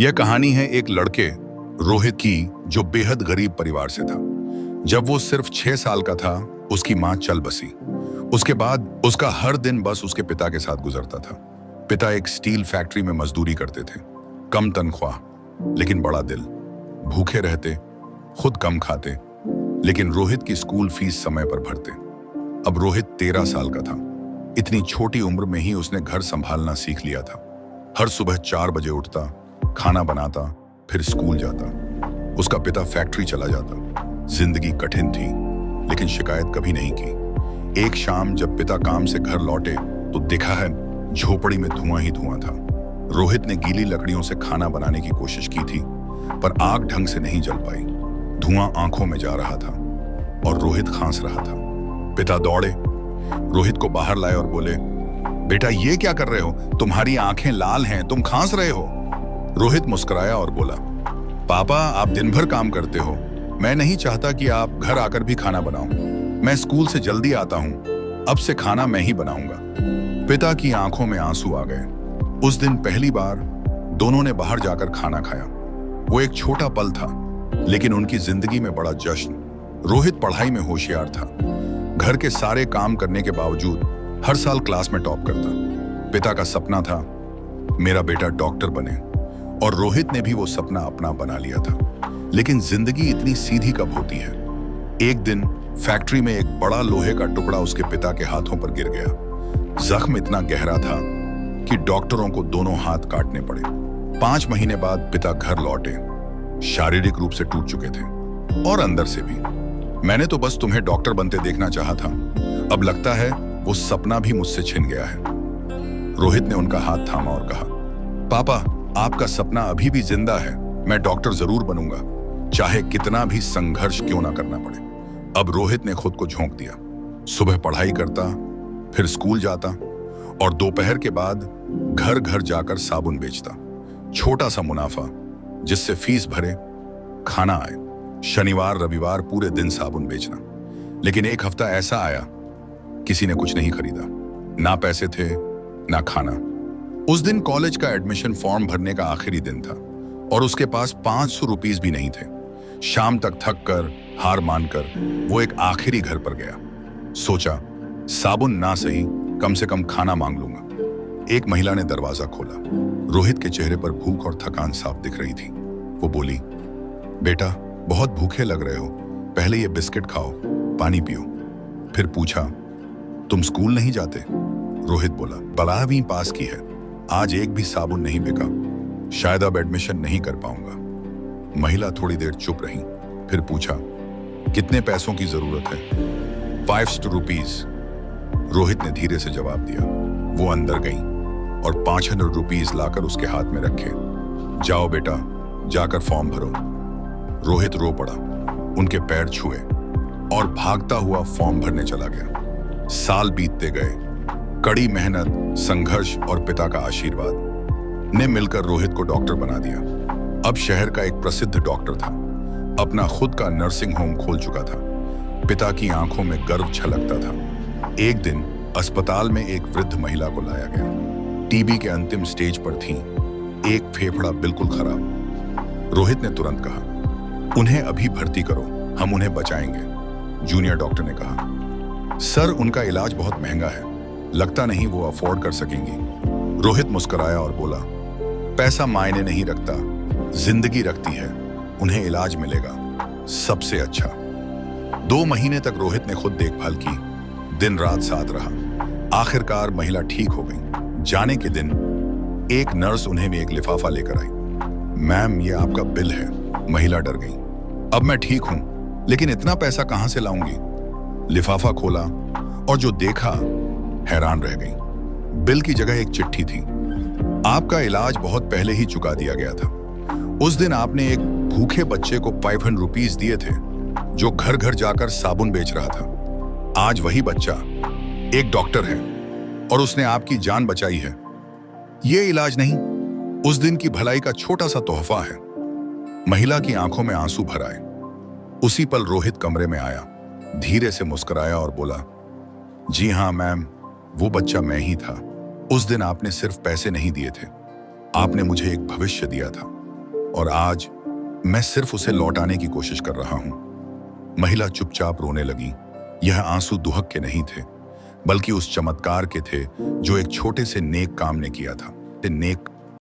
यह कहानी है एक लड़के रोहित की जो बेहद गरीब परिवार से था। जब वो सिर्फ 6 साल का था उसकी मां चल बसी। उसके बाद उसका हर दिन बस उसके पिता के साथ गुजरता था। पिता एक स्टील फैक्ट्री में मजदूरी करते थे, कम तनख्वाह लेकिन बड़ा दिल। भूखे रहते, खुद कम खाते, लेकिन रोहित की स्कूल फीस समय पर भरते। अब रोहित 13 साल का था। इतनी छोटी उम्र में ही उसने घर संभालना सीख लिया था। हर सुबह 4 बजे उठता, खाना बनाता, फिर स्कूल जाता। उसका पिता फैक्ट्री चला जाता। जिंदगी कठिन थी लेकिन शिकायत कभी नहीं की। एक शाम जब पिता काम से घर लौटे तो देखा है झोपड़ी में धुआं ही धुआं था। रोहित ने गीली लकड़ियों से खाना बनाने की कोशिश की थी पर आग ढंग से नहीं जल पाई। धुआं आंखों में जा रहा था और रोहित खांस रहा था। पिता दौड़े, रोहित को बाहर लाए और बोले, बेटा ये क्या कर रहे हो? तुम्हारी आंखें लाल हैं, तुम खांस रहे हो। रोहित मुस्कुराया और बोला, पापा आप दिन भर काम करते हो, मैं नहीं चाहता कि आप घर आकर भी खाना बनाओ। मैं स्कूल से जल्दी आता हूं, अब से खाना मैं ही बनाऊंगा। पिता की आंखों में आंसू आ गए। उस दिन पहली बार दोनों ने बाहर जाकर खाना खाया। वो एक छोटा पल था लेकिन उनकी जिंदगी में बड़ा जश्न। रोहित पढ़ाई में होशियार था, घर के सारे काम करने के बावजूद हर साल क्लास में टॉप करता। पिता का सपना था मेरा बेटा डॉक्टर बने और रोहित ने भी वो सपना अपना बना लिया था। लेकिन जिंदगी इतनी सीधी कब होती है? एक दिन फैक्ट्री में एक बड़ा लोहे का टुकड़ा उसके पिता के हाथों पर गिर गया। जख्म इतना गहरा था कि डॉक्टरों को दोनों हाथ काटने पड़े। 5 महीने बाद पिता घर लौटे। शारीरिक रूप से टूट चुके थे और अंदर से भी। मैंने तो बस तुम्हें डॉक्टर बनते देखना चाहा था, अब लगता है वो सपना भी मुझसे छिन गया है। रोहित ने उनका हाथ थामा और कहा, पापा आपका सपना अभी भी जिंदा है, मैं डॉक्टर जरूर बनूंगा, चाहे कितना भी संघर्ष क्यों ना करना पड़े। अब रोहित ने खुद को झोंक दिया। सुबह पढ़ाई करता, फिर स्कूल जाता और दोपहर के बाद घर घर जाकर साबुन बेचता। छोटा सा मुनाफा जिससे फीस भरे, खाना आए। शनिवार रविवार पूरे दिन साबुन बेचना। लेकिन एक हफ्ता ऐसा आया किसी ने कुछ नहीं खरीदा, ना पैसे थे ना खाना। उस दिन कॉलेज का एडमिशन फॉर्म भरने का आखिरी दिन था और उसके पास 500 रुपीस भी नहीं थे। शाम तक थक कर, हार मानकर वो एक आखिरी घर पर गया। सोचा साबुन ना सही, कम से कम खाना मांग लूंगा। एक महिला ने दरवाजा खोला। रोहित के चेहरे पर भूख और थकान साफ दिख रही थी। वो बोली, बेटा बहुत भूखे लग रहे हो, पहले ये बिस्किट खाओ, पानी पियो। फिर पूछा, तुम स्कूल नहीं जाते? रोहित बोला, 12वीं पास की है, आज एक भी साबुन नहीं बिका, शायद अब एडमिशन नहीं कर पाऊंगा। महिला थोड़ी देर चुप रही, फिर पूछा, कितने पैसों की जरूरत है? 500 रुपीस। रोहित ने धीरे से जवाब दिया। वो अंदर गई और 500 रुपीस लाकर उसके हाथ में रखे। जाओ बेटा, जाकर फॉर्म भरो। रोहित रो पड़ा, उनके पैर छुए और भागता हुआ फॉर्म भरने चला गया। साल बीतते गए। कड़ी मेहनत, संघर्ष और पिता का आशीर्वाद ने मिलकर रोहित को डॉक्टर बना दिया। अब शहर का एक प्रसिद्ध डॉक्टर था, अपना खुद का नर्सिंग होम खोल चुका था। पिता की आंखों में गर्व छलकता था। एक दिन अस्पताल में एक वृद्ध महिला को लाया गया। टीबी के अंतिम स्टेज पर थी, एक फेफड़ा बिल्कुल खराब। रोहित ने तुरंत कहा, उन्हें अभी भर्ती करो, हम उन्हें बचाएंगे। जूनियर डॉक्टर ने कहा, सर उनका इलाज बहुत महंगा है, लगता नहीं वो अफोर्ड कर सकेंगी। रोहित मुस्कुराया और बोला, पैसा मायने नहीं रखता, जिंदगी रखती है, उन्हें इलाज मिलेगा सबसे अच्छा। 2 महीने तक रोहित ने खुद देखभाल की, दिन रात साथ रहा। आखिरकार महिला ठीक हो गई। जाने के दिन एक नर्स उन्हें भी एक लिफाफा लेकर आई। मैम ये आपका बिल है। महिला डर गई। अब मैं ठीक हूं, लेकिन इतना पैसा कहां से लाऊंगी? लिफाफा खोला और जो देखा हैरान रह गई। बिल की जगह एक चिट्ठी थी। आपका इलाज बहुत पहले ही चुका दिया गया था। उस दिन आपने एक भूखे बच्चे को 500 रुपीस दिए थे जो घर घर जाकर साबुन बेच रहा था। आज वही बच्चा एक डॉक्टर है और उसने आपकी जान बचाई है। ये इलाज नहीं, उस दिन की भलाई का छोटा सा तोहफा है। महिला की आंखों में आंसू भर आए। उसी पल रोहित कमरे में आया, धीरे से मुस्कुराया और बोला, जी हाँ मैम, वो बच्चा मैं ही था। उस दिन आपने सिर्फ पैसे नहीं दिए थे, आपने मुझे एक भविष्य दिया था। और आज मैं सिर्फ उसे लौटाने की कोशिश कर रहा हूं। महिला चुपचाप रोने लगी। यह आंसू दुहक के नहीं थे, बल्कि उस चमत्कार के थे जो एक छोटे से नेक काम ने किया था। नेक